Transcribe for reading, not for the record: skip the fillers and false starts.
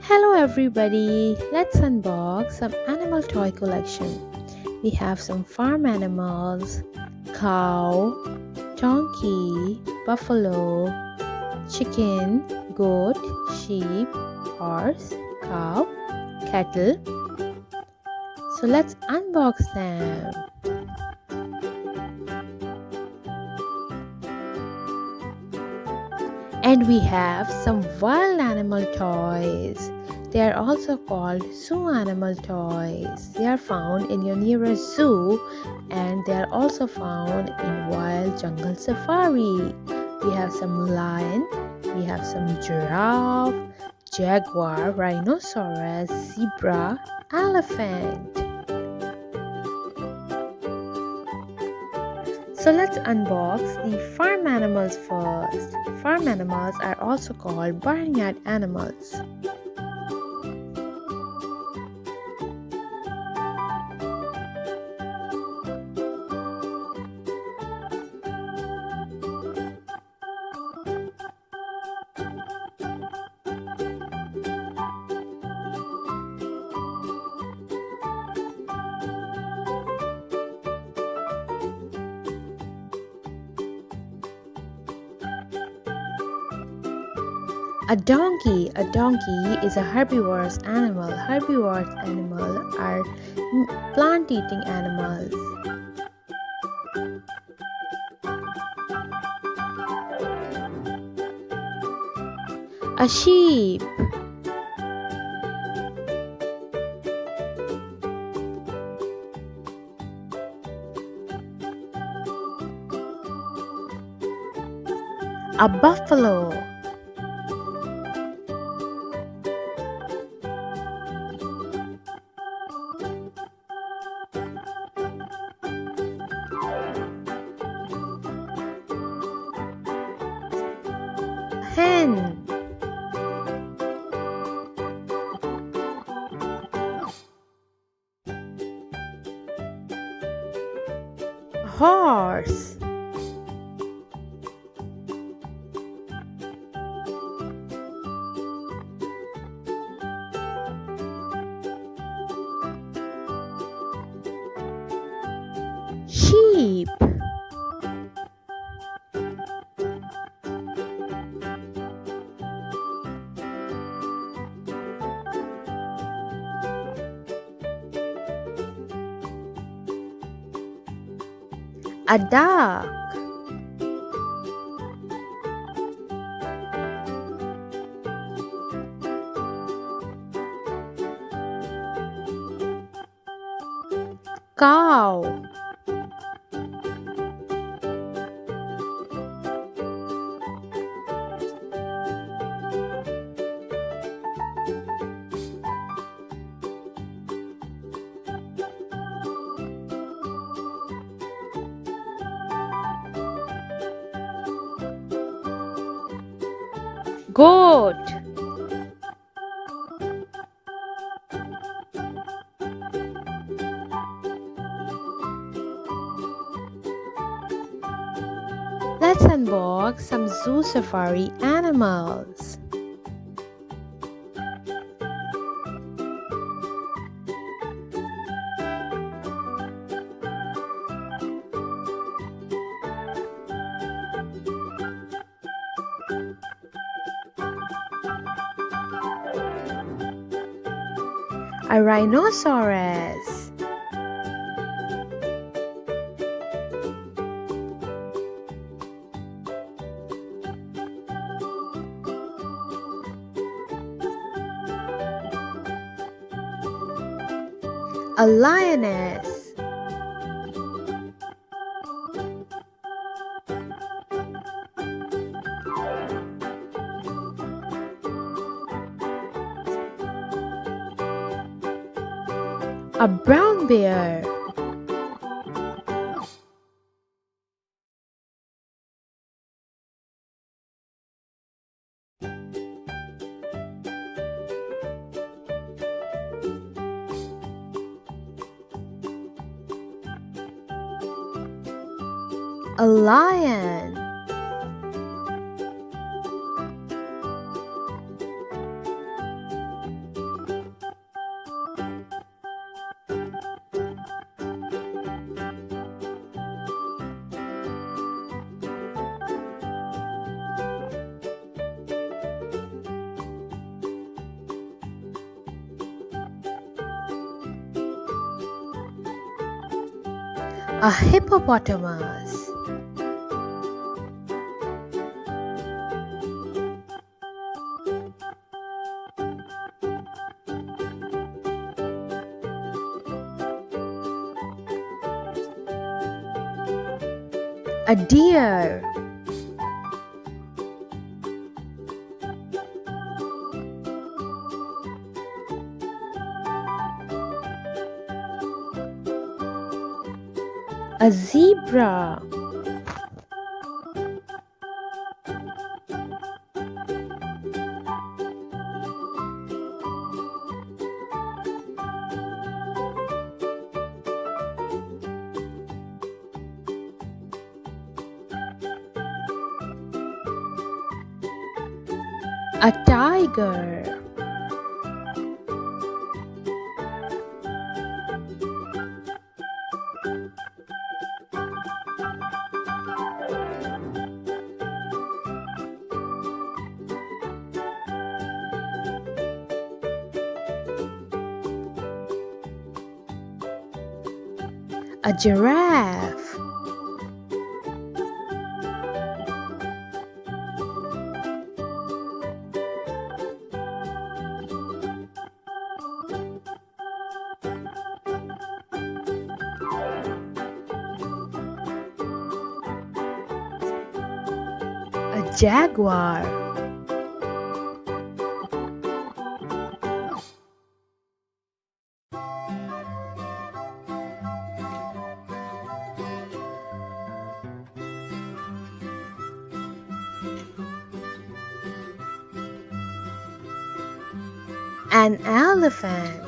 Hello everybody, let's unbox some animal toy collection. We have some farm animals, cow, donkey, buffalo, chicken, goat, sheep, horse, cow, cattle. So let's unbox them. And we have some wild animal toys. They are also called zoo animal toys. They are found in your nearest zoo and they are also found in wild jungle safari. We have some lion, we have some giraffe, jaguar, rhinoceros, zebra, elephant. So let's unbox the farm animals first. Farm animals are also called barnyard animals. A donkey. A donkey is a herbivorous animal. Herbivorous animals are plant-eating animals. A sheep. A buffalo. Hen. Horse. Sheep. A duck. Cow. Goat. Let's unbox some zoo safari animals. A rhinoceros. A lioness. A brown bear. A lion. A hippopotamus. A deer. A zebra. A tiger. A giraffe. A jaguar. An elephant.